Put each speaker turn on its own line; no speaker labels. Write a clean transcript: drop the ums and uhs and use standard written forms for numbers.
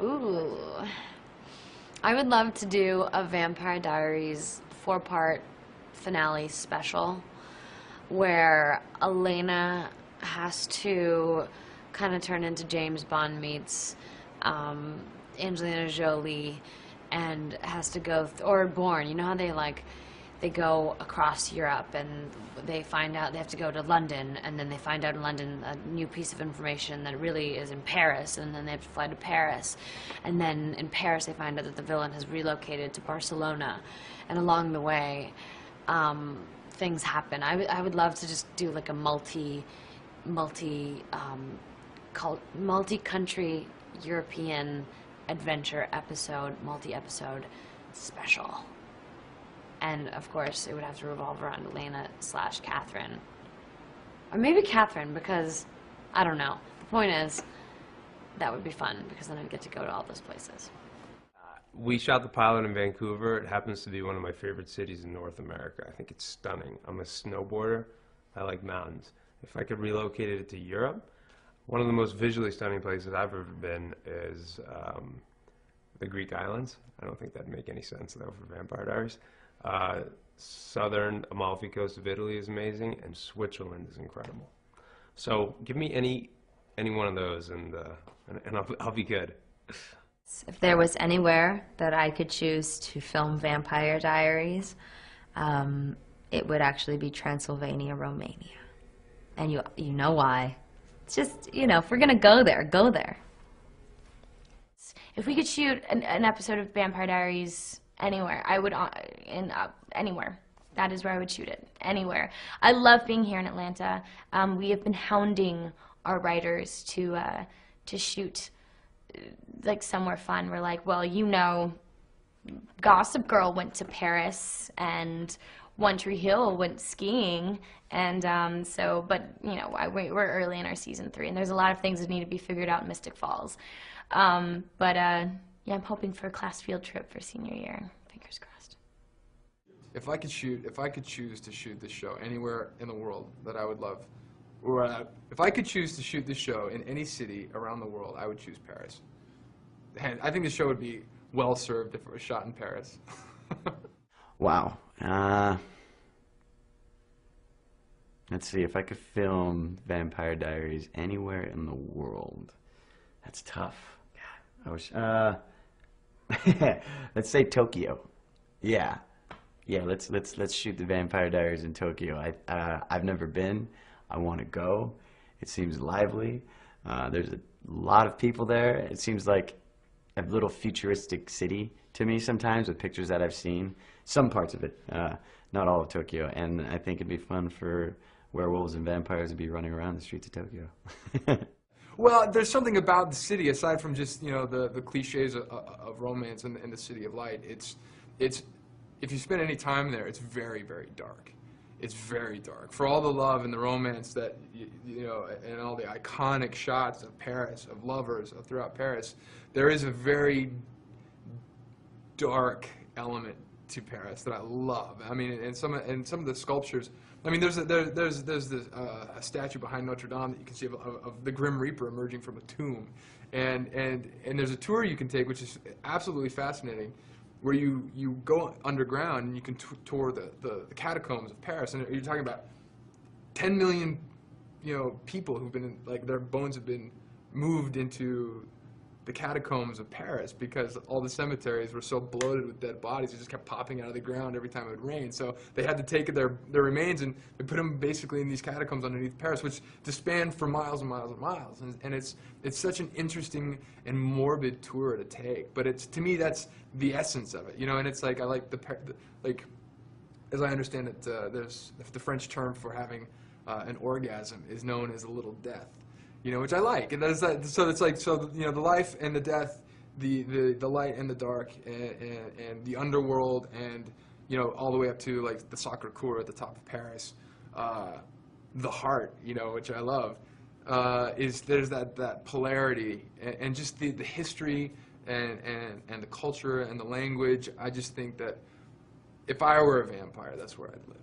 Ooh. I would love to do a Vampire Diaries 4-part finale special where Elena has to kind of turn into James Bond meets Angelina Jolie and has to go, or Bourne, you know how they go across Europe and they find out they have to go to London, and then they find out in London a new piece of information that really is in Paris, and then they have to fly to Paris, and then in Paris they find out that the villain has relocated to Barcelona, and along the way things happen. I would love to just do like a multi-country European adventure episode, multi-episode special. And of course, it would have to revolve around Elena/Catherine. Or maybe Catherine, because, I don't know. The point is, that would be fun, because then I'd get to go to all those places.
We shot the pilot in Vancouver. It happens to be one of my favorite cities in North America. I think it's stunning. I'm a snowboarder. I like mountains. If I could relocate it to Europe, one of the most visually stunning places I've ever been is the Greek islands. I don't think that'd make any sense, though, for Vampire Diaries. Southern Amalfi Coast of Italy is amazing, and Switzerland is incredible. So give me any one of those, and I'll be good.
If there was anywhere that I could choose to film Vampire Diaries, it would actually be Transylvania, Romania. And you know why. It's just, you know, if we're gonna go there, go there.
If we could shoot an episode of Vampire Diaries anywhere, I would, anywhere. That is where I would shoot it, anywhere. I love being here in Atlanta. We have been hounding our writers to shoot like somewhere fun. We're like, well, you know, Gossip Girl went to Paris and One Tree Hill went skiing, and but you know, we're early in our season 3, and there's a lot of things that need to be figured out in Mystic Falls. Yeah, I'm hoping for a class field trip for senior year. Fingers crossed.
If I could choose to shoot this show anywhere in the world that I would love, or if I could choose to shoot this show in any city around the world, I would choose Paris. And I think the show would be well served if it was shot in Paris.
Wow. Let's see, if I could film Vampire Diaries anywhere in the world. That's tough. God, I wish, let's say Tokyo. Yeah. Yeah, let's shoot the Vampire Diaries in Tokyo. I've never been. I want to go. It seems lively. There's a lot of people there. It seems like a little futuristic city to me sometimes with pictures that I've seen. Some parts of it, not all of Tokyo. And I think it'd be fun for werewolves and vampires to be running around the streets of Tokyo.
Well, there's something about the city, aside from just, you know, the cliches of romance and the City of Light. It's if you spend any time there, it's very, very dark. It's very dark. For all the love and the romance that, you know, and all the iconic shots of Paris, of lovers throughout Paris, there is a very dark element to Paris that I love. I mean, and some of the sculptures. I mean, there's a statue behind Notre Dame that you can see of the Grim Reaper emerging from a tomb, and there's a tour you can take which is absolutely fascinating, where you go underground and you can tour the catacombs of Paris, and you're talking about 10 million, you know, people who've been, like, their bones have been moved into the catacombs of Paris because all the cemeteries were so bloated with dead bodies. It just kept popping out of the ground every time it would rain. So they had to take their remains and they put them basically in these catacombs underneath Paris, which just spanned for miles and miles and miles. And it's such an interesting and morbid tour to take. But to me, that's the essence of it, you know. And it's like, I like like, as I understand it, there's the French term for having an orgasm is known as a little death. You know, which I like, and that's that. So it's like, so you know, the life and the death, the light and the dark, and the underworld, and you know, all the way up to like the Sacré Coeur at the top of Paris, the heart, you know, which I love, there's that polarity, and just the history and the culture and the language. I just think that if I were a vampire, that's where I'd live.